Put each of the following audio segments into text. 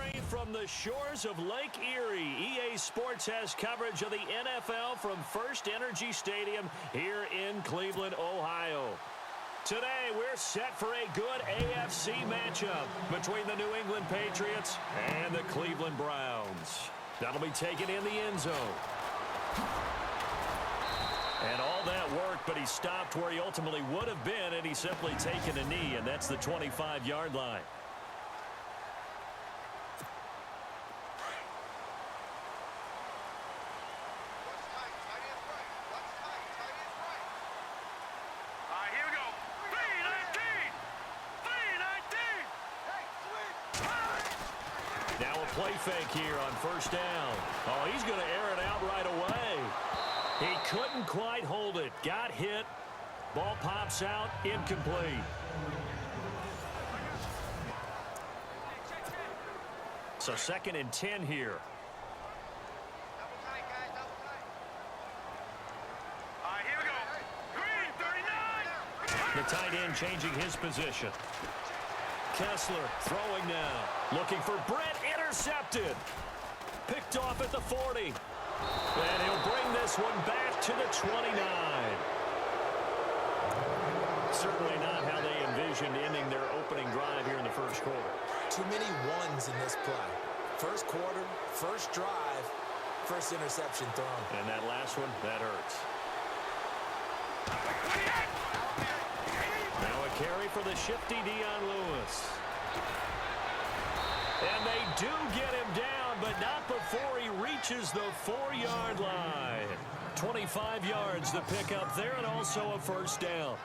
Airing from the shores of Lake Erie, EA Sports has coverage of the NFL from First Energy Stadium here in Cleveland, Ohio. Today, we're set for a good AFC matchup between the New England Patriots and the Cleveland Browns. That'll be taken in the end zone. And all that work, but he stopped where he ultimately would have been, and he's simply taken a knee, and that's the 25-yard line. Now a play fake here on first down. Oh, he's going to air it out right away. He couldn't quite hold it. Got hit. Ball pops out. Incomplete. So 2nd and 10 here. Here we go. Green, 39. The tight end changing his position. Kessler throwing now. Looking for Brett. Intercepted. Picked off at the 40. And he'll bring this one back to the 29. Certainly not how they envisioned ending their opening drive here in the first quarter. Too many ones in this play. First quarter, first drive, first interception thrown. And that last one, that hurts. Now a carry for the shifty Dion Lewis. And they do get him down, but not before he reaches the 4-yard line. 25 yards the pickup there, and also a first down.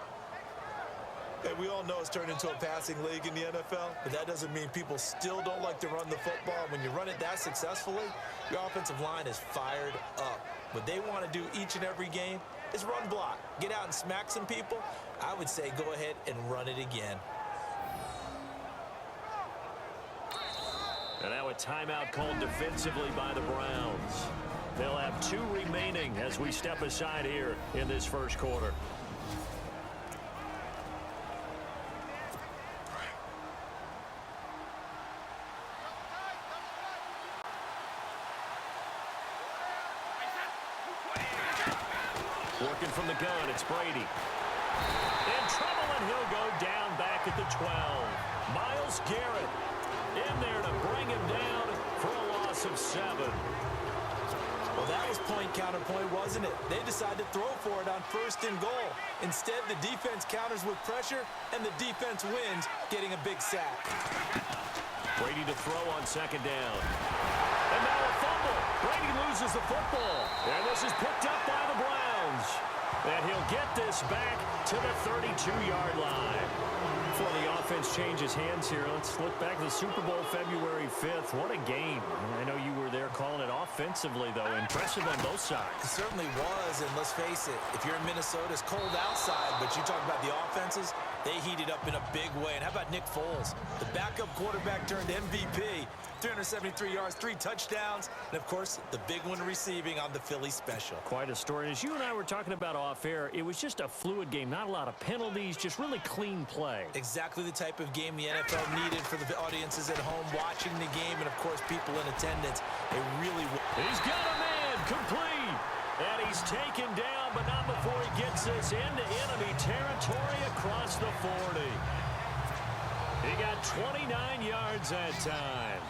And we all know it's turned into a passing league in the NFL, but that doesn't mean people still don't like to run the football. When you run it that successfully, your offensive line is fired up. What they want to do each and every game is run block. Get out and smack some people. I would say go ahead and run it again. And now a timeout called defensively by the Browns. They'll have 2 remaining as we step aside here in this first quarter. Working from the gun, it's Brady. In trouble, and he'll go down back at the 12. Myles Garrett in there to bring him down for a loss of 7. Well, that was point counterpoint, wasn't it? They decided to throw for it on 1st and goal. Instead, the defense counters with pressure, and the defense wins, getting a big sack. Brady to throw on 2nd down. And now a fumble. Brady loses the football. And this is picked up by the Browns. And he'll get this back to the 32-yard line. Before the offense changes hands here, let's look back to the Super Bowl February 5th. What a game. I know you were there calling it offensively, though. Impressive on both sides. It certainly was, and let's face it, if you're in Minnesota, it's cold outside, but you talk about the offenses, they heated up in a big way. And how about Nick Foles? The backup quarterback turned MVP. 373 yards, 3 touchdowns, and, of course, the big one receiving on the Philly special. Quite a story. As you and I were talking about off air, it was just a fluid game. Not a lot of penalties, just really clean play. Exactly the type of game the NFL needed for the audiences at home watching the game and, of course, people in attendance. It really was. He's got a man complete. And he's taken down, but not before he gets this into enemy territory across the 40. He got 29 yards that time.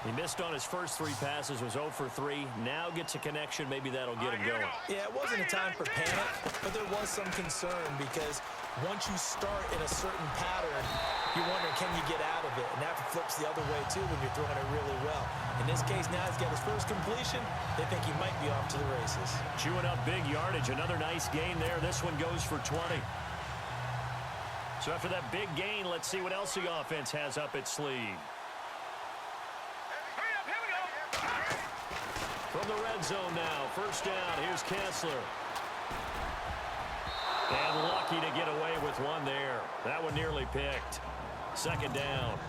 He missed on his first 3 passes, was 0 for 3. Now gets a connection. Maybe that'll get him going. Yeah, it wasn't a time for panic, but there was some concern because once you start in a certain pattern, you're wondering, can you get out of it? And that flips the other way, too, when you're throwing it really well. In this case, now he's got his first completion. They think he might be off to the races. Chewing up big yardage. Another nice gain there. This one goes for 20. So after that big gain, let's see what else the offense has up its sleeve. From the red zone now, first down, here's Kessler. And lucky to get away with one there. That one nearly picked. 2nd down.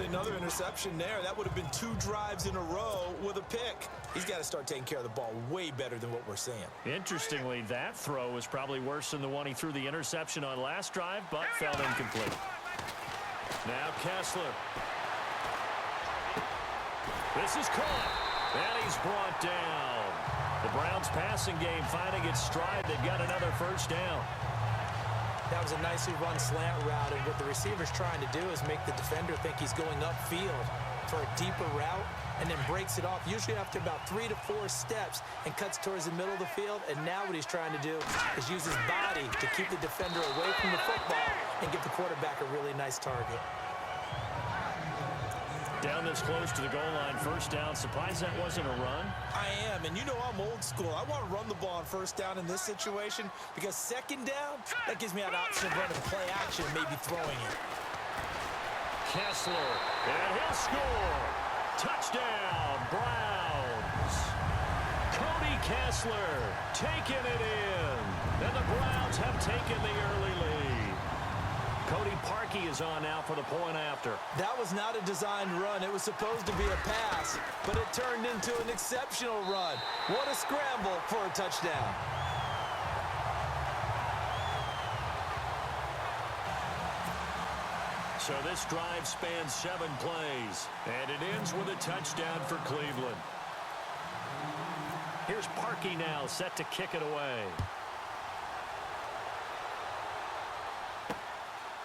Unfortunately, another interception there. That would have been 2 drives in a row with a pick. He's got to start taking care of the ball way better than what we're seeing. Interestingly, that throw was probably worse than the one he threw the interception on last drive, but fell incomplete. Now Kessler. This is caught, and he's brought down. The Browns passing game finding its stride. They've got another first down. That was a nicely run slant route, and what the receiver's trying to do is make the defender think he's going upfield for a deeper route, and then breaks it off, usually after about 3 to 4 steps, and cuts towards the middle of the field. And now what he's trying to do is use his body to keep the defender away from the football and give the quarterback a really nice target. Down this close to the goal line, first down. Surprised that wasn't a run? I am, and you know I'm old school. I want to run the ball on first down in this situation because second down, that gives me an option of running play action and maybe throwing it. Kessler, and he'll score. Touchdown, Browns. Cody Kessler taking it in. And the Browns have taken the early lead. Cody Parkey is on now for the point after. That was not a designed run. It was supposed to be a pass, but it turned into an exceptional run. What a scramble for a touchdown. So this drive spans 7 plays, and it ends with a touchdown for Cleveland. Here's Parkey now, set to kick it away.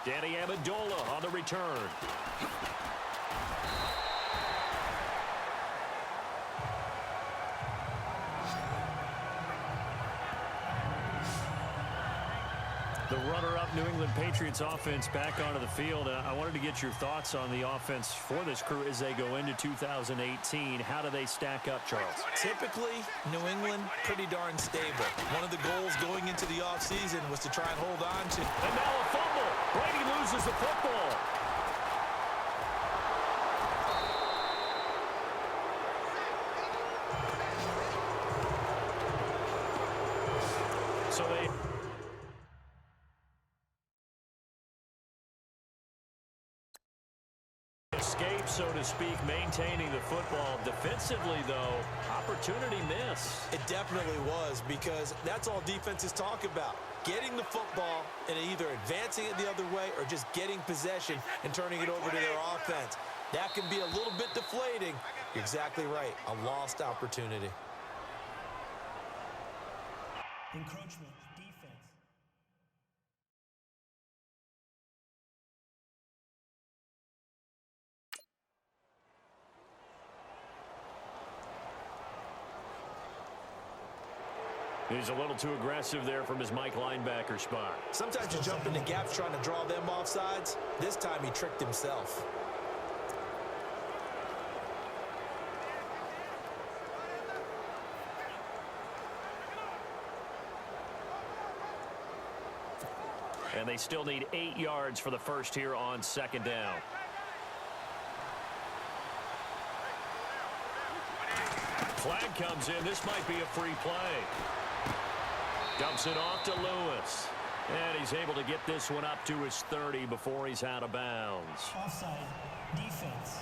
Danny Amendola on the return. The runner-up New England Patriots offense back onto the field. I wanted to get your thoughts on the offense for this crew as they go into 2018. How do they stack up, Charles? Typically, New England, pretty darn stable. One of the goals going into the offseason was to try and hold on to. And now a fumble. Brady loses the football. So they escape, so to speak, maintaining the football. Defensively, though, opportunity miss. It definitely was, because that's all defenses talk about. Getting the football and either advancing it the other way or just getting possession and turning it over to their offense. That can be a little bit deflating. You're exactly right. A lost opportunity. Encroachment, defense. He's a little too aggressive there from his Mike linebacker spot. Sometimes you jump into gaps trying to draw them off sides. This time he tricked himself. And they still need 8 yards for the first here on second down. Flag comes in. This might be a free play. Dumps it off to Lewis. And he's able to get this one up to his 30 before he's out of bounds. Offside, defense.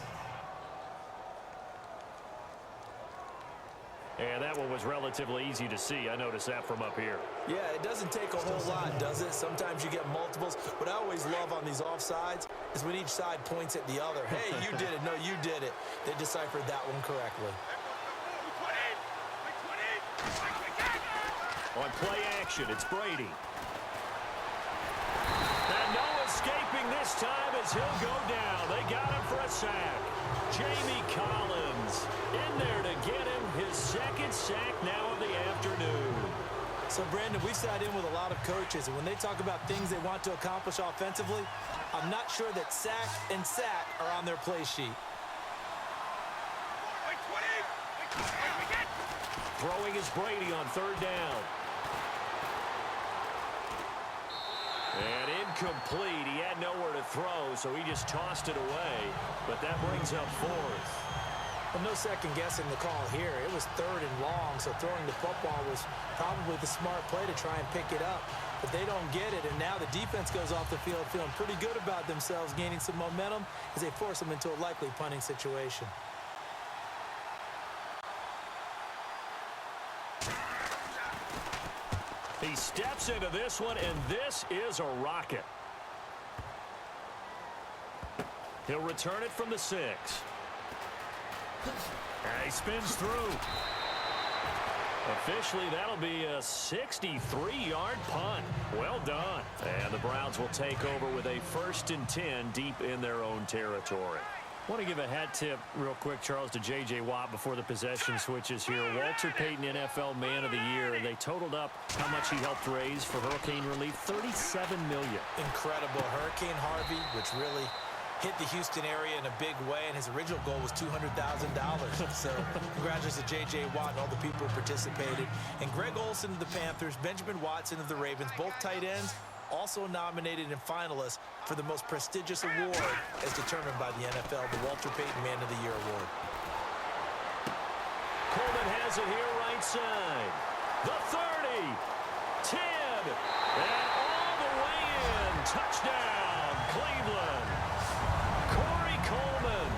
And that one was relatively easy to see. I noticed that from up here. Yeah, it doesn't take a whole lot, does it? Sometimes you get multiples. What I always love on these offsides is when each side points at the other. Hey, you did it. No, you did it. They deciphered that one correctly. On play action, it's Brady. And no escaping this time as he'll go down. They got him for a sack. Jamie Collins in there to get him his second sack now of the afternoon. So, Brandon, we sat in with a lot of coaches, and when they talk about things they want to accomplish offensively, I'm not sure that sack and sack are on their play sheet. Throwing is Brady on third down. And incomplete. He had nowhere to throw, so he just tossed it away. But that brings up fourth. Well, no second guessing the call here. It was 3rd and long, so throwing the football was probably the smart play to try and pick it up. But they don't get it, and now the defense goes off the field feeling pretty good about themselves, gaining some momentum as they force them into a likely punting situation. He steps into this one, and this is a rocket. He'll return it from the 6. And he spins through. Officially, that'll be a 63-yard punt. Well done. And the Browns will take over with a 1st and 10 deep in their own territory. I want to give a hat tip real quick, Charles, to J.J. Watt before the possession switches here. Walter Payton, NFL Man of the Year. They totaled up how much he helped raise for hurricane relief, $37 million. Incredible. Hurricane Harvey, which really hit the Houston area in a big way, and his original goal was $200,000. So congratulations to J.J. Watt and all the people who participated. And Greg Olsen of the Panthers, Benjamin Watson of the Ravens, both tight ends, also nominated and finalists for the most prestigious award as determined by the NFL, the Walter Payton Man of the Year Award. Coleman has it here right side. The 30, 10, and all the way in. Touchdown, Cleveland. Corey Coleman,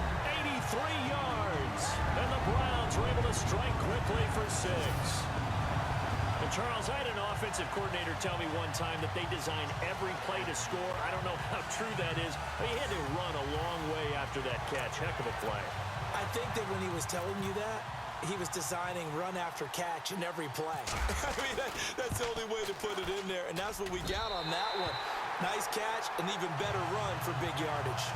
83 yards. And the Browns were able to strike quickly for 6. And Charles, I had an offensive coordinator tell me one time that they design every play to score. I don't know how true that is, but he had to run a long way after that catch. Heck of a play. I think that when he was telling you that, he was designing run after catch in every play. I mean, that's the only way to put it in there, and that's what we got on that one. Nice catch, an even better run for big yardage.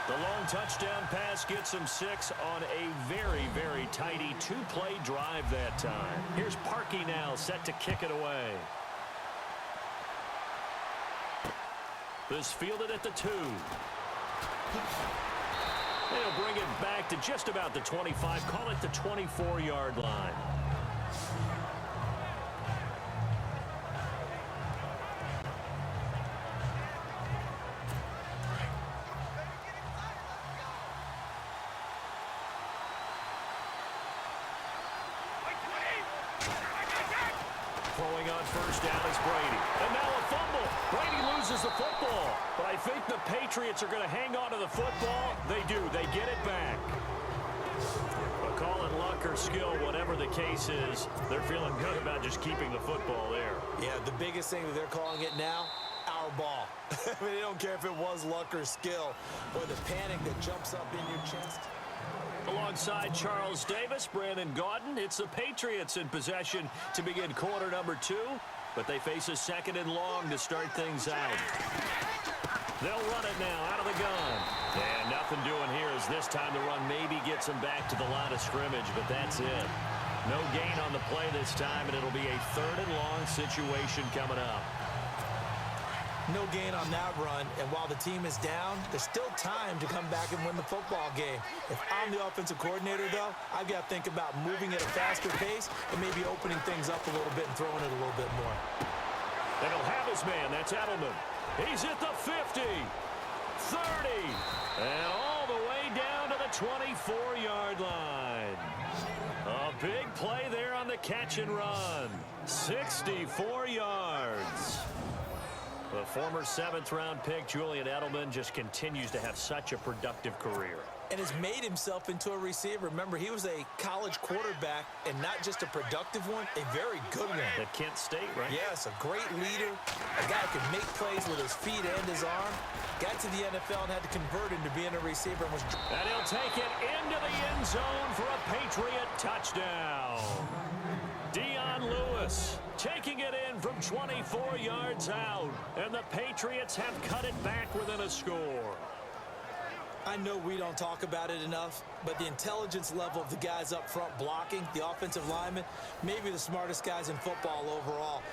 The long touchdown pass gets him 6 on a very, very tidy 2-play drive that time. Here's Parkey now, set to kick it away. This fielded at the 2. They'll bring it back to just about the 25, call it the 24-yard line. Throwing on first down is Brady. And now a fumble. Brady loses the football. But I think the Patriots are going to hang on to the football. They do. They get it back. But call it luck or skill, whatever the case is, they're feeling good about just keeping the football there. Yeah, the biggest thing that they're calling it now, our ball. I mean, they don't care if it was luck or skill or the panic that jumps up in your chest. Alongside Charles Davis, Brandon Gaudin, it's the Patriots in possession to begin quarter number 2, but they face a 2nd and long to start things out. They'll run it now out of the gun. And nothing doing here as this time the run maybe gets them back to the line of scrimmage, but that's it. No gain on the play this time, and it'll be a 3rd and long situation coming up. No gain on that run, and while the team is down, there's still time to come back and win the football game. If I'm the offensive coordinator, though, I've got to think about moving at a faster pace and maybe opening things up a little bit and throwing it a little bit more. And he'll have his man. That's Edelman. He's at the 50, 30, and all the way down to the 24-yard line. A big play there on the catch and run. 64 yards. The former 7th-round pick, Julian Edelman, just continues to have such a productive career. And has made himself into a receiver. Remember, he was a college quarterback, and not just a productive one, a very good one. At Kent State, right? Yes, a great leader, a guy who could make plays with his feet and his arm. Got to the NFL and had to convert into being a receiver. And he'll take it into the end zone for a Patriot touchdown. Dion Lewis taking it in from 24 yards out, and the Patriots have cut it back within a score. I know we don't talk about it enough, but the intelligence level of the guys up front blocking, the offensive linemen, maybe the smartest guys in football overall.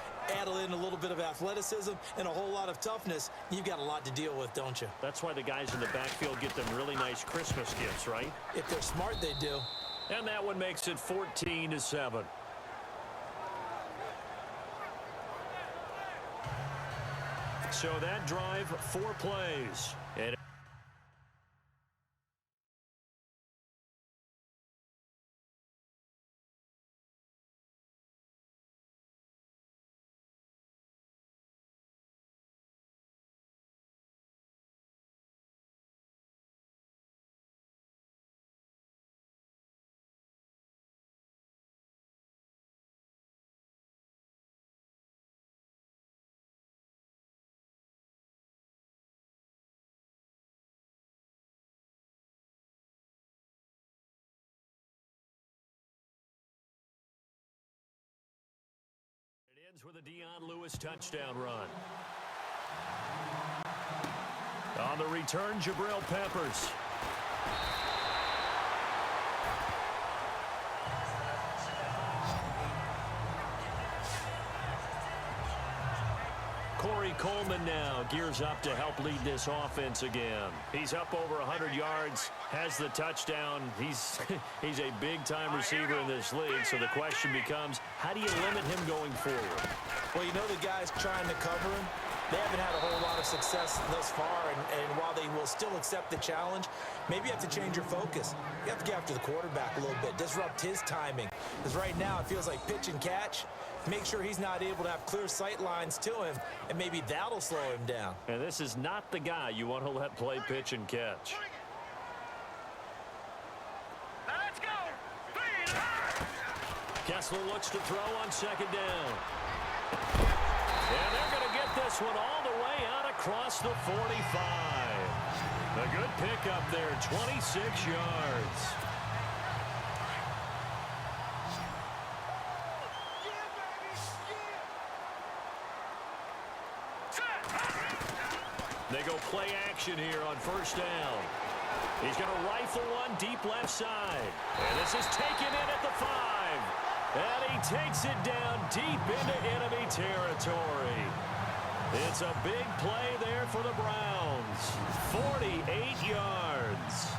Add in a little bit of athleticism and a whole lot of toughness, you've got a lot to deal with, don't you? That's why the guys in the backfield get them really nice Christmas gifts, right? If they're smart, they do. And that one makes it 14-7. So that drive, 4 plays. And Ends with a Dion Lewis touchdown run. On the return, Jabril Peppers. Corey Coleman now gears up to help lead this offense again. He's up over 100 yards, has the touchdown. He's a big-time receiver in this league, so the question becomes, how do you limit him going forward? Well, you know the guys trying to cover him, they haven't had a whole lot of success thus far, and while they will still accept the challenge, maybe you have to change your focus. You have to get after the quarterback a little bit, disrupt his timing. Because right now it feels like pitch and catch. Make sure he's not able to have clear sight lines to him, and maybe that'll slow him down. And this is not the guy you want to let play pitch and catch. Let's go! Kessler looks to throw on second down. And they're going to get this one all the way out across the 45. A good pickup there, 26 yards. They go play action here on first down. He's going to rifle one deep left side. And this is taken in at the 5. And he takes it down deep into enemy territory. It's a big play there for the Browns. 48 yards.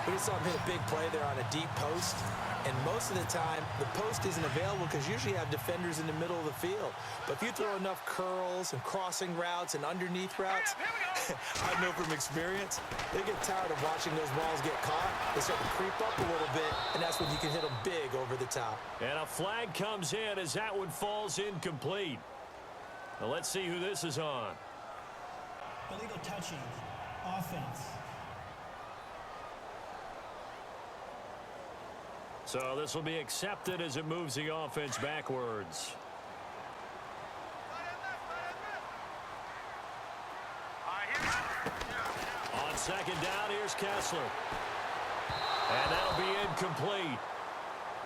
We just saw him hit a big play there on a deep post. And most of the time, the post isn't available because usually you have defenders in the middle of the field. But if you throw enough curls and crossing routes and underneath routes, I know from experience, they get tired of watching those balls get caught. They start to creep up a little bit, and that's when you can hit them big over the top. And a flag comes in as that one falls incomplete. Now let's see who this is on. Illegal touching. Offense. So this will be accepted as it moves the offense backwards. On second down, here's Kessler. And that'll be incomplete.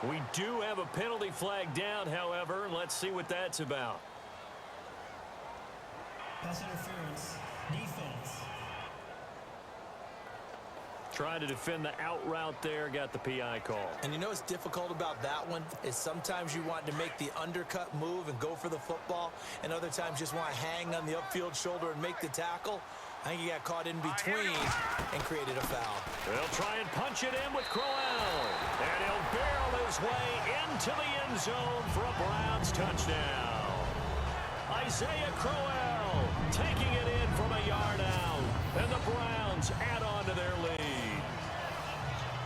We do have a penalty flag down, however. Let's see what that's about. Pass interference. Defense. Tried to defend the out route there, got the PI call. And you know what's difficult about that one is sometimes you want to make the undercut move and go for the football, and other times just want to hang on the upfield shoulder and make the tackle. I think he got caught in between and created a foul. They'll try and punch it in with Crowell. And he'll barrel his way into the end zone for a Browns touchdown. Isaiah Crowell taking it in from a yard out. And the Browns add on to their lead.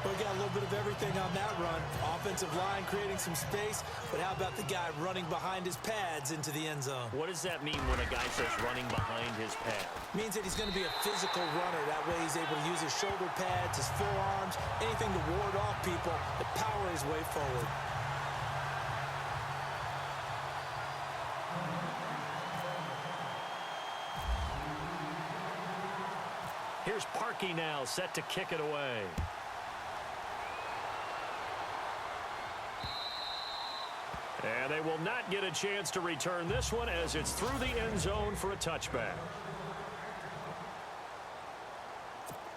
We got a little bit of everything on that run. Offensive line creating some space, but how about the guy running behind his pads into the end zone? What does that mean when a guy says running behind his pad? Means that he's going to be a physical runner. That way he's able to use his shoulder pads, his forearms, anything to ward off people, to power his way forward. Here's Parkey now, set to kick it away. And they will not get a chance to return this one as it's through the end zone for a touchback.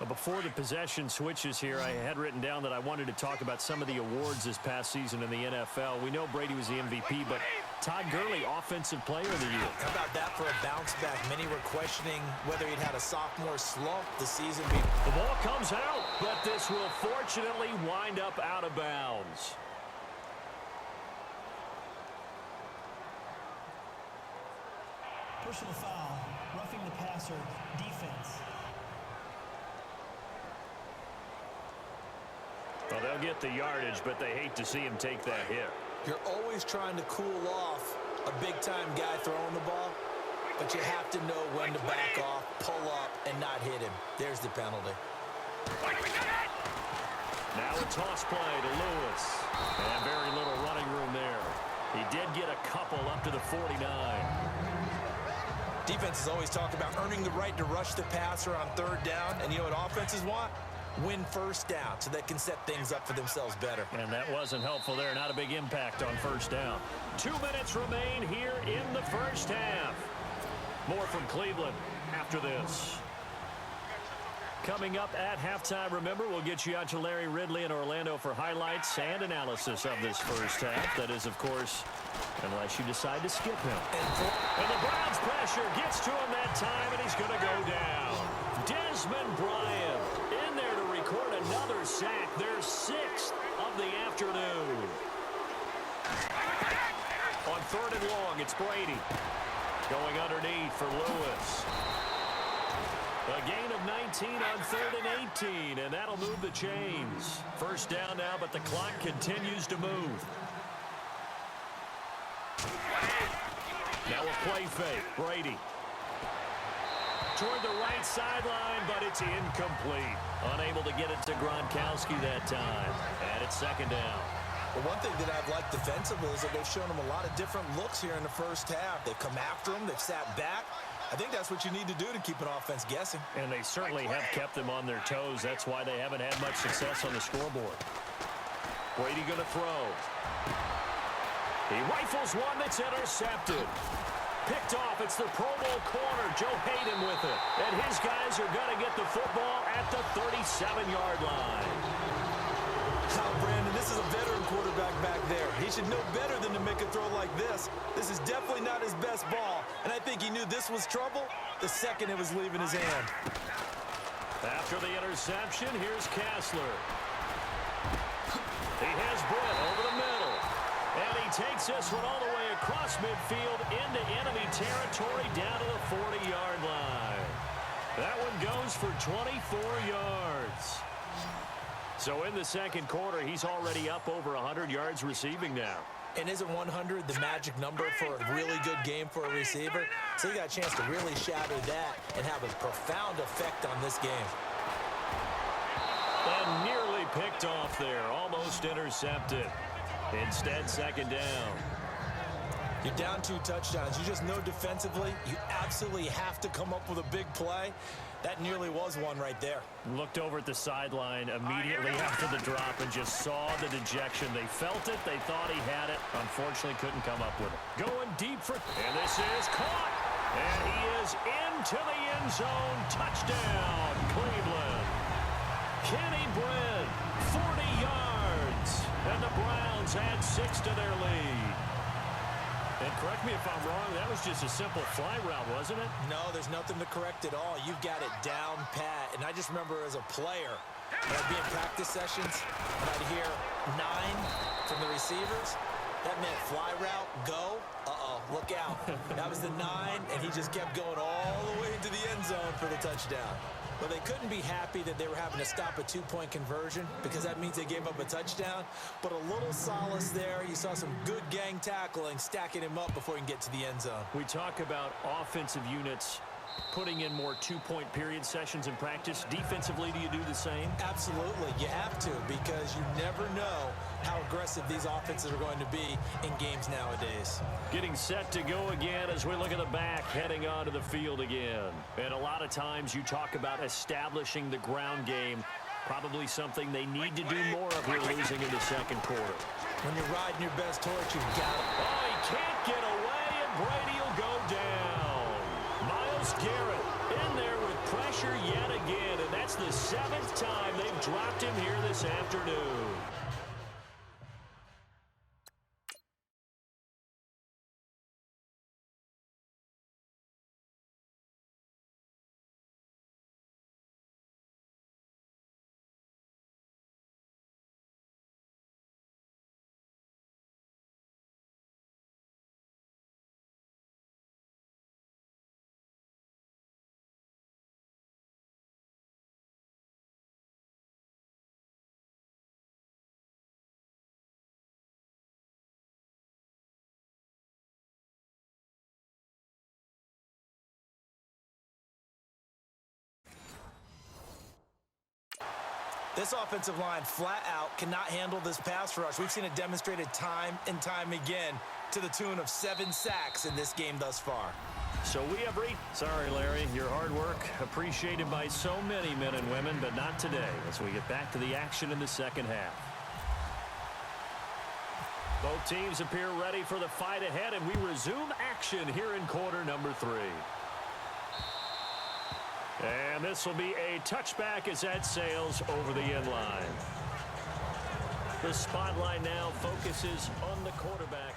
Before the possession switches here, I had written down that I wanted to talk about some of the awards this past season in the NFL. We know Brady was the MVP, but Todd Gurley, Offensive Player of the Year. How about that for a bounce back? Many were questioning whether he'd had a sophomore slump the season. The ball comes out, but this will fortunately wind up out of bounds. Personal foul. Roughing the passer. Defense. Well, they'll get the yardage, but they hate to see him take that hit. You're always trying to cool off a big-time guy throwing the ball, but you have to know when to back off, pull up, and not hit him. There's the penalty. Now a toss play to Lewis. And very little running room there. He did get a couple up to the 49. Defenses always talk about earning the right to rush the passer on third down, and you know what offenses want? win first down so they can set things up for themselves better. And that wasn't helpful there. Not a big impact on first down. 2 minutes remain here in the first half. More from Cleveland after this. Coming up at halftime, remember, we'll get you out to Larry Ridley in Orlando for highlights and analysis of this first half. That is, of course, unless you decide to skip him. And the Browns pressure gets to him that time, and he's going to go down. Desmond Bryant in there to record another sack. Their 6th of the afternoon. On 3rd and long, it's Brady. Going underneath for Lewis. A gain of 19 on 3rd and 18, and that'll move the chains. First down now, but the clock continues to move. Now a play fake. Brady. Toward the right sideline, but it's incomplete. Unable to get it to Gronkowski that time. And it's 2nd down. Well, one thing that I've liked defensively is that they've shown them a lot of different looks here in the first half. They've come after them. They've sat back. I think that's what you need to do to keep an offense guessing. And they certainly have kept them on their toes. That's why they haven't had much success on the scoreboard. Brady going to throw. He rifles one that's intercepted. Picked off. It's the Pro Bowl corner. Joe Hayden with it. And his guys are going to get the football at the 37-yard line. Now, Brandon, this is a veteran quarterback back there. He should know better than to make a throw like this. This is definitely not his best ball, and I think he knew this was trouble the second it was leaving his hand. After the interception, here's Kessler. He has Britt over the middle, and he takes this one all the way across midfield into enemy territory down to the 40-yard line. That one goes for 24 yards. So in the second quarter, he's already up over 100 yards receiving now. And isn't 100 the magic number for a really good game for a receiver? So he got a chance to really shatter that and have a profound effect on this game. And nearly picked off there, almost intercepted. Instead, 2nd down. You're down 2 touchdowns. You just know defensively you absolutely have to come up with a big play. That nearly was one right there. Looked over at the sideline immediately after the drop and just saw the dejection. They felt it. They thought he had it. Unfortunately, couldn't come up with it. Going deep for... And this is caught. And he is into the end zone. Touchdown, Cleveland. Kenny Britt, 40 yards. And the Browns add 6 to their lead. And correct me if I'm wrong, that was just a simple fly route, wasn't it? No, there's nothing to correct at all. You've got it down pat. And I just remember as a player, when I'd be in practice sessions, and I'd hear 9 from the receivers. That meant fly route, go. Uh-oh, look out. That was the 9, and he just kept going all the way into the end zone for the touchdown. But they couldn't be happy that they were having to stop a 2-point conversion because that means they gave up a touchdown. But a little solace there. You saw some good gang tackling, stacking him up before he can get to the end zone. We talk about offensive units putting in more 2-point period sessions in practice. Defensively, do you do the same? Absolutely. You have to because you never know how aggressive these offenses are going to be in games nowadays. Getting set to go again as we look at the back, heading onto the field again. And a lot of times you talk about establishing the ground game, probably something they need to do more of here losing in the second quarter. When you're riding your best horse, you've got it. Oh, he can't get away, and Brady will go down. Myles Garrett in there with pressure yet again, and that's the 7th time they've dropped him here this afternoon. This offensive line flat out cannot handle this pass rush. We've seen it demonstrated time and time again to the tune of 7 sacks in this game thus far. So we have reached. Sorry, Larry. Your hard work appreciated by so many men and women, but not today as we get back to the action in the second half. Both teams appear ready for the fight ahead, and we resume action here in quarter number 3. And this will be a touchback as that sails over the end line. The spotlight now focuses on the quarterback.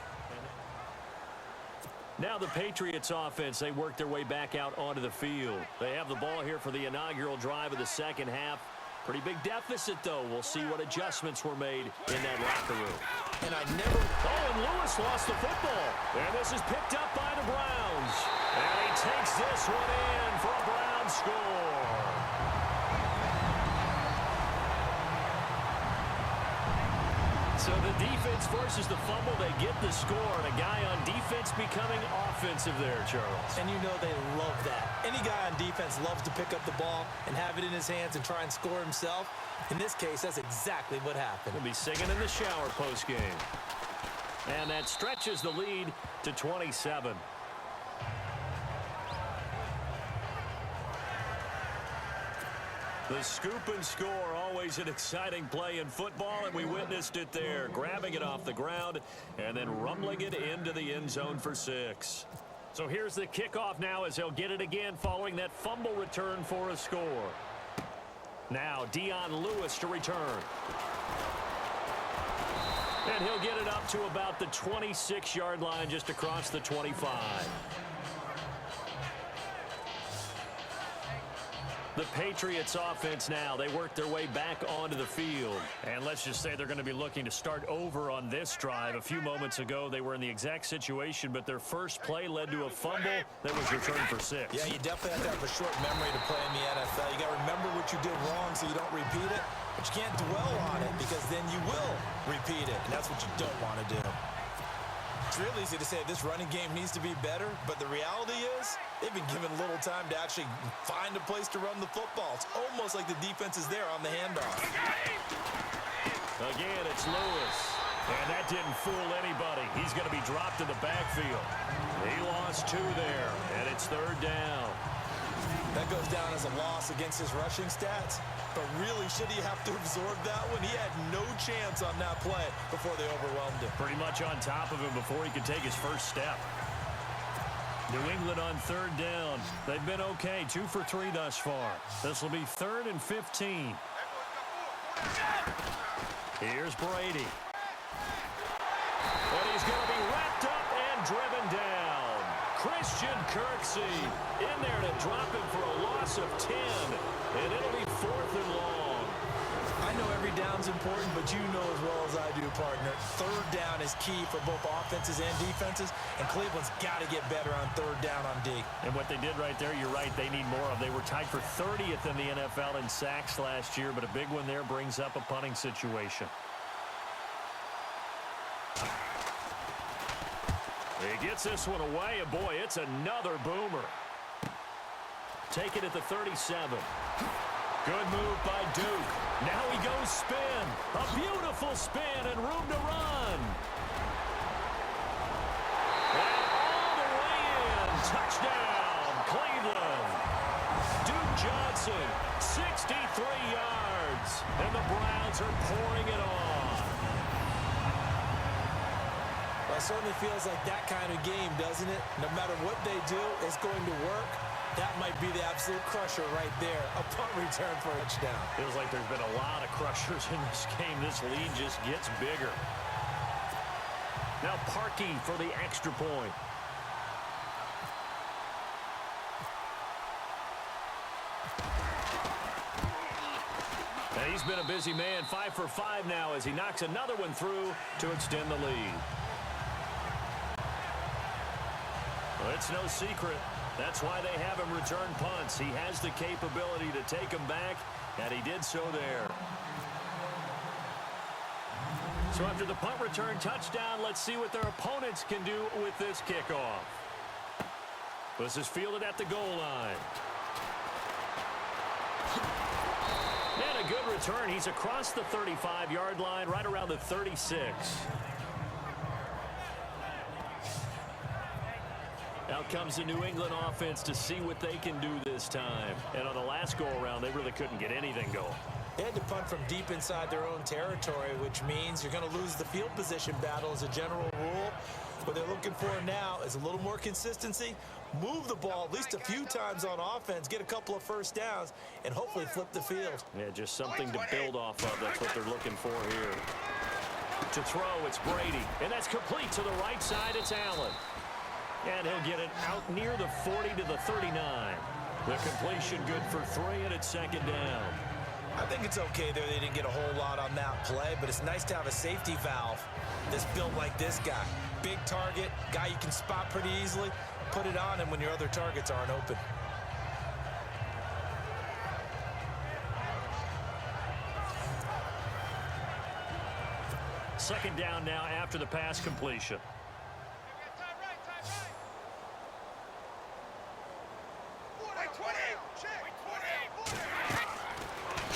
Now the Patriots offense, they work their way back out onto the field. They have the ball here for the inaugural drive of the second half. Pretty big deficit, though. We'll see what adjustments were made in that locker room. And I never... Oh, and Lewis lost the football. And this is picked up by the Browns. And he takes this one in for a Browns score. So the defense forces the fumble. They get the score, and a guy on defense becoming offensive there, Charles. And you know they love that. Any guy on defense loves to pick up the ball and have it in his hands and try and score himself. In this case, that's exactly what happened. He'll be singing in the shower postgame. And that stretches the lead to 27. The scoop and score, always an exciting play in football, and we witnessed it there, grabbing it off the ground and then rumbling it into the end zone for 6. So here's the kickoff now as they'll get it again following that fumble return for a score. Now Dion Lewis to return. And he'll get it up to about the 26-yard line just across the 25. The Patriots offense now, they work their way back onto the field. And let's just say they're going to be looking to start over on this drive. A few moments ago, they were in the exact situation, but their first play led to a fumble that was returned for 6. Yeah, you definitely have to have a short memory to play in the NFL. You got to remember what you did wrong so you don't repeat it. But you can't dwell on it because then you will repeat it, and that's what you don't want to do. It's real easy to say this running game needs to be better, but the reality is they've been given little time to actually find a place to run the football. It's almost like the defense is there on the handoff. Again, it's Lewis. And that didn't fool anybody. He's going to be dropped in the backfield. He lost 2 there, and it's 3rd down. That goes down as a loss against his rushing stats. But really, should he have to absorb that one? He had no chance on that play before they overwhelmed him. Pretty much on top of him before he could take his first step. New England on 3rd down. They've been okay, 2 for 3 thus far. This will be 3rd and 15. Here's Brady. And he's going to be wrapped up and driven down. Christian Kirksey in there to drop him for a loss of 10. And it'll be 4th and long. I know every down's important, but you know as well as I do, partner. 3rd down is key for both offenses and defenses, and Cleveland's got to get better on 3rd down on D. And what they did right there, you're right, they need more of. They were tied for 30th in the NFL in sacks last year, but a big one there brings up a punting situation. He gets this one away, and boy, it's another boomer. Take it at the 37. Good move by Duke. Now he goes spin. A beautiful spin and room to run. And all the way in. Touchdown, Cleveland. Duke Johnson, 63 yards. And the Browns are pouring it on. Well, it certainly feels like that kind of game, doesn't it? No matter what they do, it's going to work. That might be the absolute crusher right there. A punt return for a touchdown. Feels like there's been a lot of crushers in this game. This lead just gets bigger. Now Parkey for the extra point. And he's been a busy man. 5 for 5 now as he knocks another one through to extend the lead. Well, it's no secret. That's why they have him return punts. He has the capability to take them back, and he did so there. So after the punt return touchdown, let's see what their opponents can do with this kickoff. This is fielded at the goal line. And a good return. He's across the 35-yard line, right around the 36. Out comes the New England offense to see what they can do this time. And on the last go-around, they really couldn't get anything going. They had to punt from deep inside their own territory, which means you're going to lose the field position battle as a general rule. What they're looking for now is a little more consistency, move the ball at least a few times on offense, get a couple of first downs, and hopefully flip the field. Yeah, just something to build off of. That's what they're looking for here. To throw, it's Brady, and that's complete to the right side. It's Allen. And he'll get it out near the 40 to the 39. The completion good for 3, and it's second down. I think it's okay there. They didn't get a whole lot on that play, but it's nice to have a safety valve that's built like this guy. Big target, guy you can spot pretty easily. Put it on him when your other targets aren't open. Second down now after the pass completion.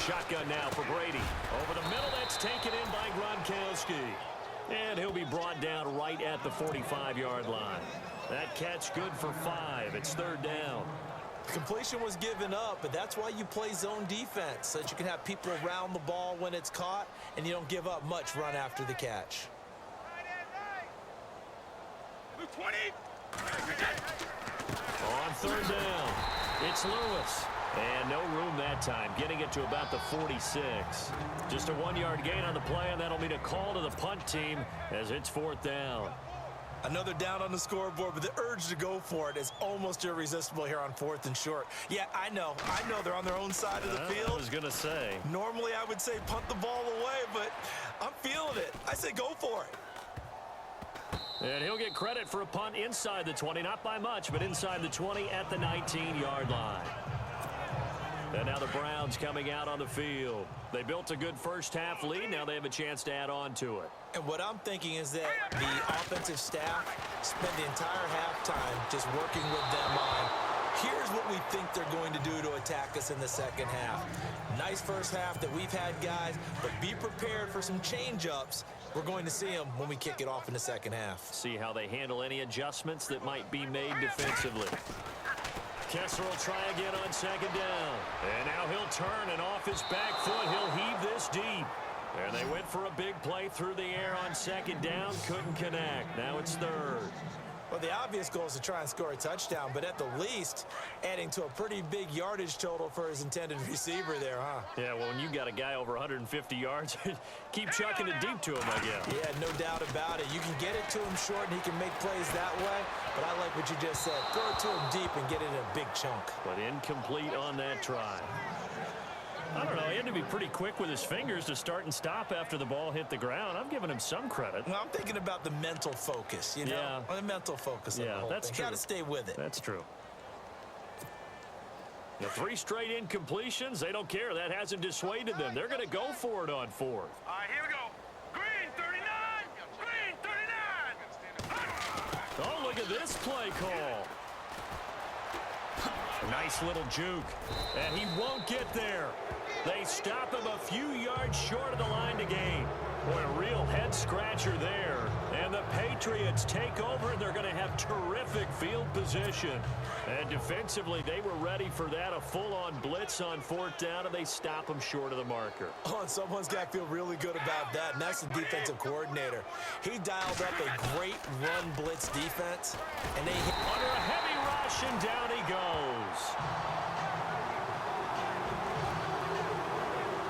Shotgun now for Brady. Over the middle, that's taken in by Gronkowski. And he'll be brought down right at the 45-yard line. That catch good for 5. It's third down. The completion was given up, but that's why you play zone defense, so that you can have people around the ball when it's caught, and you don't give up much run after the catch. On third down, it's Lewis. And no room that time, getting it to about the 46. Just a 1-yard gain on the play, and that'll mean a call to the punt team as it's fourth down. Another down on the scoreboard, but the urge to go for it is almost irresistible here on 4th and short. Yeah, I know they're on their own side of the field. I was going to say. Normally I would say punt the ball away, but I'm feeling it. I say go for it. And he'll get credit for a punt inside the 20, not by much, but inside the 20 at the 19-yard line. And now the Browns coming out on the field. They built a good first-half lead. Now they have a chance to add on to it. And what I'm thinking is that the offensive staff spend the entire halftime just working with them on, here's what we think they're going to do to attack us in the second half. Nice first half that we've had, guys, but be prepared for some change-ups. We're going to see them when we kick it off in the second half. See how they handle any adjustments that might be made defensively. Kessler will try again on second down. And now he'll turn, and off his back foot, he'll heave this deep. And they went for a big play through the air on second down. Couldn't connect. Now it's third. Well, the obvious goal is to try and score a touchdown, but at the least, adding to a pretty big yardage total for his intended receiver there, huh? Yeah, well, when you got a guy over 150 yards, keep chucking it deep to him, I guess. Yeah, no doubt about it. You can get it to him short, and he can make plays that way, but I like what you just said. Throw it to him deep and get it in a big chunk. But incomplete on that try. I don't know. He had to be pretty quick with his fingers to start and stop after the ball hit the ground. I'm giving him some credit. Well, I'm thinking about the mental focus, you know? Yeah. The mental focus of the whole that's thing. true. Got to stay with it. That's true. The 3 straight incompletions, they don't care. That hasn't dissuaded them. They're going to go for it on 4th. All right, here we go. Green 39. Green 39. Oh, look at this play call. Nice little juke. And he won't get there. They stop him a few yards short of the line to gain. Boy, a real head-scratcher there. And the Patriots take over, and they're going to have terrific field position. And defensively, they were ready for that, a full-on blitz on 4th down, and they stop him short of the marker. Oh, and someone's got to feel really good about that, and that's the defensive coordinator. He dialed up a great run blitz defense, and they hit under a heavy rush, and down he goes.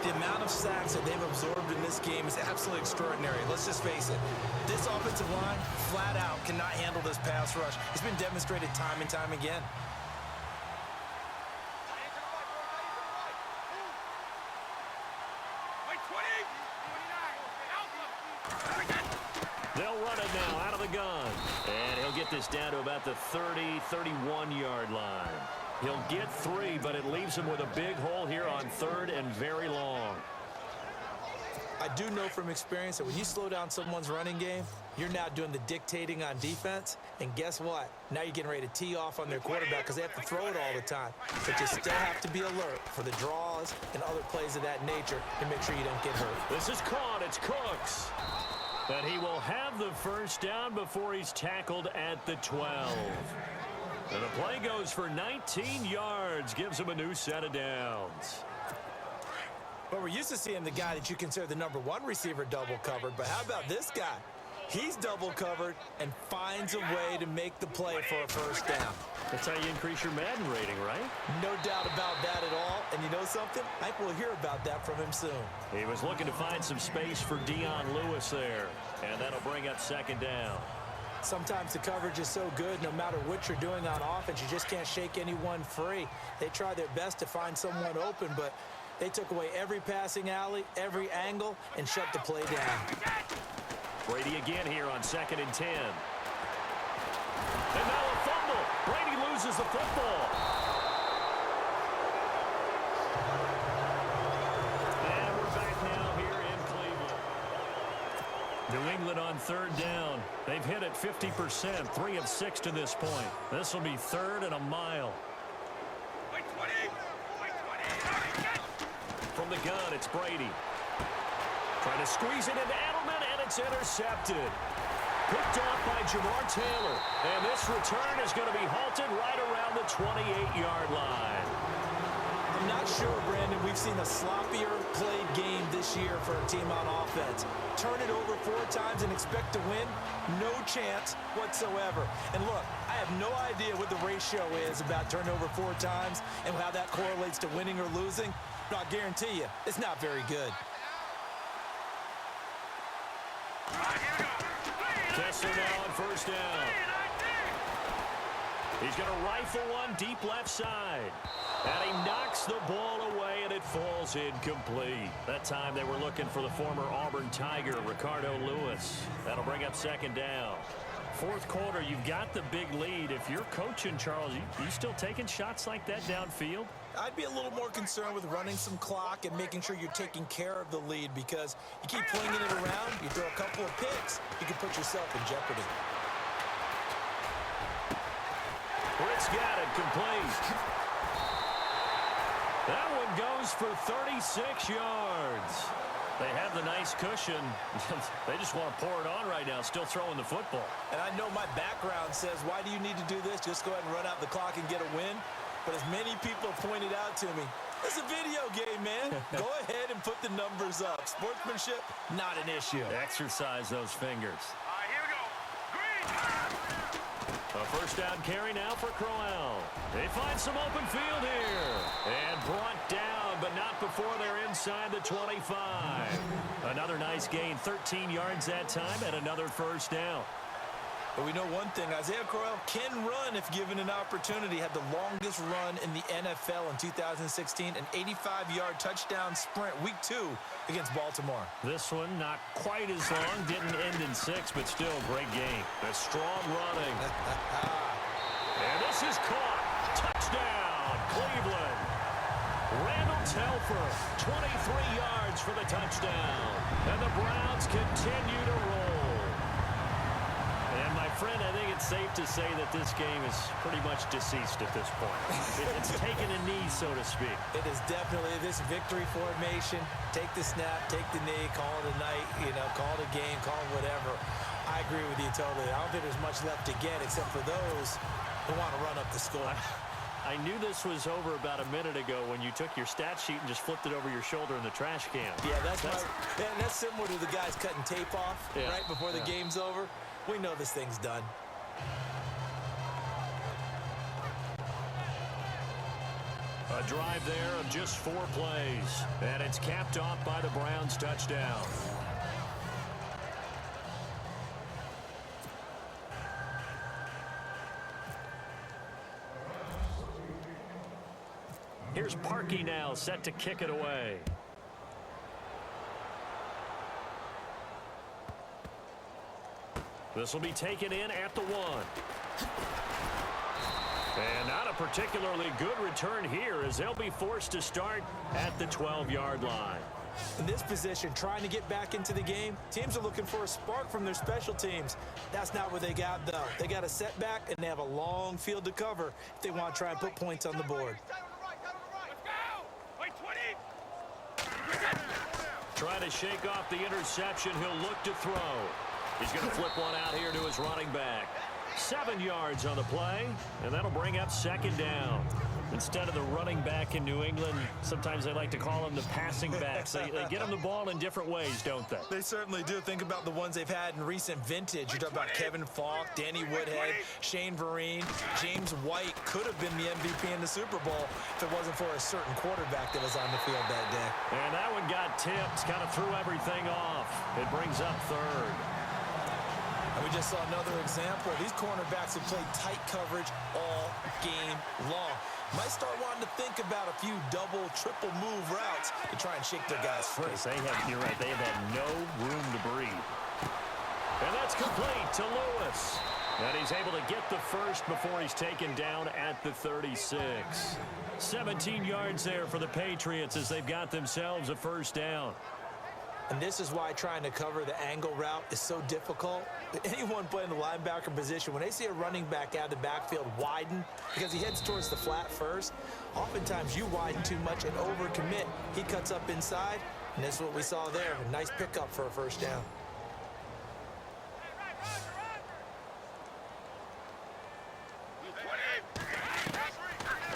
The amount of sacks that they've absorbed in this game is absolutely extraordinary. Let's just face it. This offensive line, flat out, cannot handle this pass rush. It's been demonstrated time and time again. They'll run it now out of the gun. And he'll get this down to about the 30, 31-yard line. He'll get 3, but it leaves him with a big hole here on 3rd and very long. I do know from experience that when you slow down someone's running game, you're now doing the dictating on defense. And guess what? Now you're getting ready to tee off on their quarterback because they have to throw it all the time. But you still have to be alert for the draws and other plays of that nature to make sure you don't get hurt. This is caught. It's Cooks. And he will have the first down before he's tackled at the 12. And the play goes for 19 yards, gives him a new set of downs. Well, we're used to seeing the guy that you consider the #1 receiver double covered, but how about this guy? He's double covered and finds a way to make the play for a first down. That's how you increase your Madden rating, right? No doubt about that at all. And you know something? I think we'll hear about that from him soon. He was looking to find some space for Dion Lewis there, and that'll bring up second down. Sometimes the coverage is so good, no matter what you're doing on offense, you just can't shake anyone free. They try their best to find someone open, but they took away every passing alley, every angle, and shut the play down. Brady again here on 2nd and 10. And now a fumble. Brady loses the football. And we're back now here in Cleveland. New England on 3rd down. They've hit it 50%, 3 of 6 to this point. This will be 3rd and a mile. From the gun, it's Brady. Trying to squeeze it into Edelman, and it's intercepted. Picked off by Jamar Taylor. And this return is going to be halted right around the 28-yard line. I'm not sure, Brandon, we've seen a sloppier played game this year for a team on offense. Turn it over 4 times and expect to win? No chance whatsoever. And look, I have no idea what the ratio is about turning over 4 times and how that correlates to winning or losing. But I'll guarantee you, it's not very good. Kessler now on 1st down. He's going to rifle one deep left side. And he knocks the ball away, and it falls incomplete. That time they were looking for the former Auburn Tiger, Ricardo Lewis. That'll bring up 2nd down. 4th quarter, you've got the big lead. If you're coaching, Charles, you still taking shots like that downfield? I'd be a little more concerned with running some clock and making sure you're taking care of the lead, because you keep flinging it around, you throw a couple of picks, you can put yourself in jeopardy. Britt's got it, complete. That one goes for 36 yards. They have the nice cushion. They just want to pour it on right now, still throwing the football. And I know my background says, why do you need to do this? Just go ahead and run out the clock and get a win. But as many people pointed out to me, it's a video game, man. Go ahead and put the numbers up. Sportsmanship, not an issue. Exercise those fingers. Here we go. Green. A 1st down carry now for Crowell. They find some open field here. And brought down, but not before they're inside the 25. Another nice gain, 13 yards that time, and another 1st down. But we know one thing, Isaiah Crowell can run if given an opportunity. Had the longest run in the NFL in 2016, an 85-yard touchdown sprint, week 2 against Baltimore. This one not quite as long, didn't end in 6, but still a great game. A strong running. And this is caught. Touchdown, Cleveland. Randall Telfer, 23 yards for the touchdown. And the Browns continue to roll. And my friend, I think it's safe to say that this game is pretty much deceased at this point. It's taken a knee, so to speak. It is definitely this victory formation. Take the snap, take the knee, call it a night, call it a game, call it whatever. I agree with you totally. I don't think there's much left to get except for those who want to run up the score. I knew this was over about a minute ago when you took your stat sheet and just flipped it over your shoulder in the trash can. Yeah, that's similar to the guys cutting tape off right before the game's over. We know this thing's done. A drive there of just 4 plays. And it's capped off by the Browns' touchdown. Here's Parkey now, set to kick it away. This will be taken in at the 1. And not a particularly good return here, as they'll be forced to start at the 12-yard line. In this position, trying to get back into the game, teams are looking for a spark from their special teams. That's not what they got, though. They got a setback, and they have a long field to cover if they want to try and put points on the board. Trying to shake off the interception. He'll look to throw. He's going to flip one out here to his running back. 7 yards on the play, and that'll bring up second down. Instead of the running back in New England, sometimes they like to call them the passing backs. They get them the ball in different ways, don't they? They certainly do. Think about the ones they've had in recent vintage. You're talking about Kevin Falk, Danny Woodhead, Shane Vereen, James White could have been the MVP in the Super Bowl if it wasn't for a certain quarterback that was on the field that day. And that one got tipped, kind of threw everything off. It brings up third. And we just saw another example. These cornerbacks have played tight coverage all game long. Might start wanting to think about a few double, triple move routes to try and shake their guys free. You're right, they have had no room to breathe. And that's complete to Lewis. And he's able to get the first before he's taken down at the 36. 17 yards there for the Patriots as they've got themselves a first down. And this is why trying to cover the angle route is so difficult. Anyone playing the linebacker position, when they see a running back out of the backfield widen because he heads towards the flat first, oftentimes you widen too much and overcommit. He cuts up inside, and that's what we saw there. A nice pickup for a first down.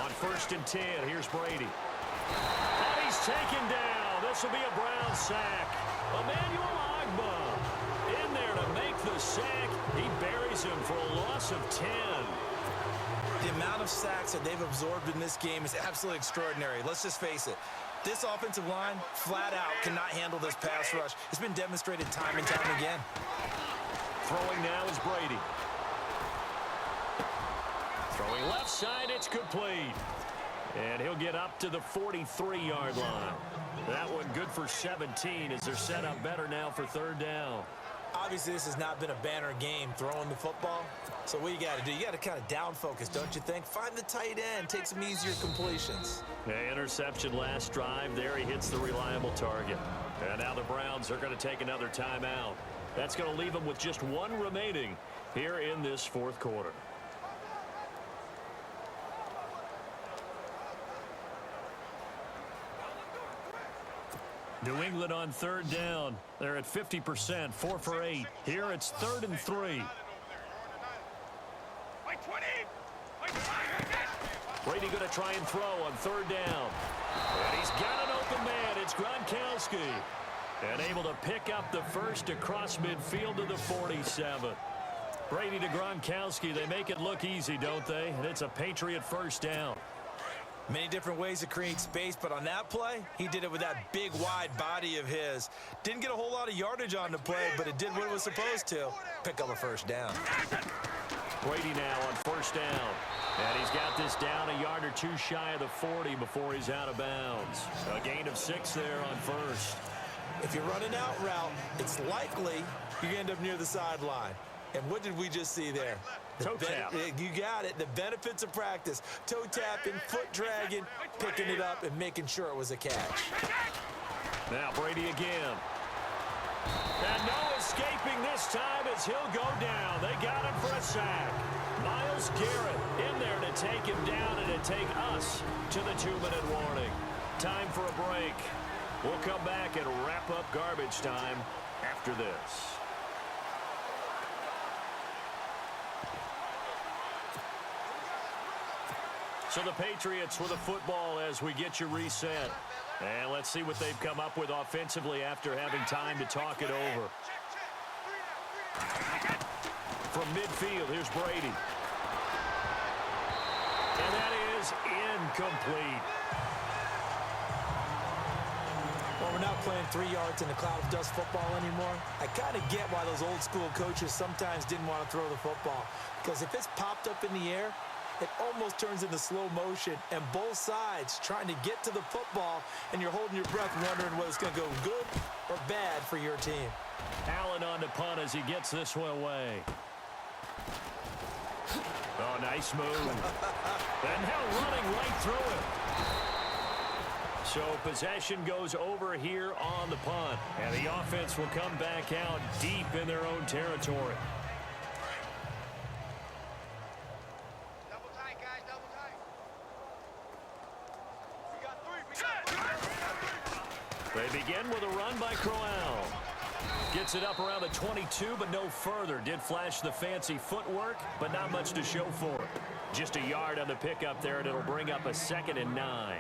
On 1st and 10, here's Brady. And he's taken down. This will be a Brown sack. Emmanuel Ogbah in there to make the sack. He buries him for a loss of 10. The amount of sacks that they've absorbed in this game is absolutely extraordinary. Let's just face it. This offensive line, flat out, cannot handle this pass rush. It's been demonstrated time and time again. Throwing now is Brady. Throwing left side, it's complete. And he'll get up to the 43-yard line. That one good for 17 as they're set up better now for third down. Obviously, this has not been a banner game throwing the football. So what you got to do, you got to kind of down focus, don't you think? Find the tight end, take some easier completions. Interception last drive. There he hits the reliable target. And now the Browns are going to take another timeout. That's going to leave them with just one remaining here in this fourth quarter. New England on third down. They're at 50%, 4 for 8. Here it's 3rd and 3. Brady going to try and throw on third down. And he's got an open man. It's Gronkowski. And able to pick up the first across midfield to the 47. Brady to Gronkowski. They make it look easy, don't they? And it's a Patriot first down. Many different ways to create space, but on that play, he did it with that big, wide body of his. Didn't get a whole lot of yardage on the play, but it did what it was supposed to. Pick up a first down. Brady now on first down. And he's got this down a yard or two shy of the 40 before he's out of bounds. A gain of 6 there on first. If you're running out route, it's likely you end up near the sideline. And what did we just see there? Toe tap. You got it. The benefits of practice. Toe tapping, foot dragging, picking it up, and making sure it was a catch. Now Brady again. And no escaping this time as he'll go down. They got him for a sack. Myles Garrett in there to take him down and to take us to the 2-minute warning. Time for a break. We'll come back and wrap up garbage time after this. So the Patriots with a football as we get you reset. And let's see what they've come up with offensively after having time to talk it over. From midfield, here's Brady. And that is incomplete. Well, we're not playing 3 yards in a cloud of dust football anymore. I kind of get why those old school coaches sometimes didn't want to throw the football. Because if it's popped up in the air, it almost turns into slow motion, and both sides trying to get to the football, and you're holding your breath wondering whether it's going to go good or bad for your team. Allen on the punt as he gets this one away. Oh, nice move. And now running right through it. So possession goes over here on the punt, and the offense will come back out deep in their own territory. They begin with a run by Crowell. Gets it up around the 22, but no further. Did flash the fancy footwork, but not much to show for it. Just a yard on the pickup there, and it'll bring up a 2nd and 9.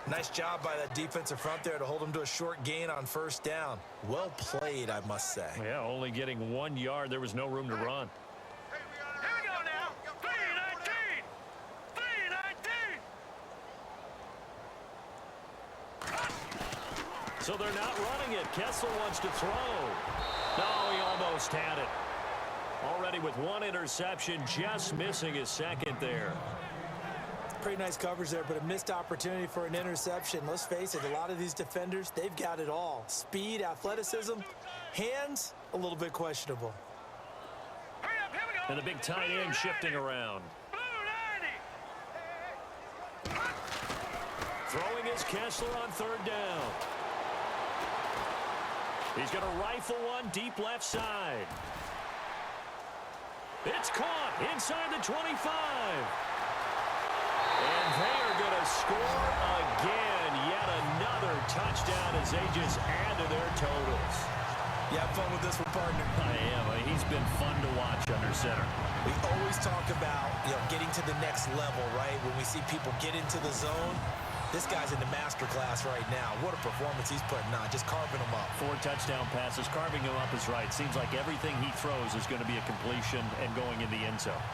Nice job by that defensive front there to hold him to a short gain on first down. Well played, I must say. Yeah, only getting 1 yard. There was no room to run. Here we go now. 3-19. 3-19. So they're not running it. Kessel wants to throw. No, he almost had it. Already with 1 interception, just missing his 2nd there. Pretty nice coverage there, but a missed opportunity for an interception. Let's face it, a lot of these defenders, they've got it all. Speed, athleticism, hands, a little bit questionable. Hurry up, here we go. And the big tight end shifting around. Blue 90. Throwing is Kessler on 3rd down. He's going to rifle one deep left side. It's caught inside the 25. And they are going to score again. Yet another touchdown as they just add to their totals. You have fun with this one, partner? I am. He's been fun to watch under center. We always talk about, getting to the next level, right? When we see people get into the zone, this guy's in the master class right now. What a performance he's putting on, just carving them up. 4 touchdown passes. Carving him up is right. Seems like everything he throws is going to be a completion and going in the end zone.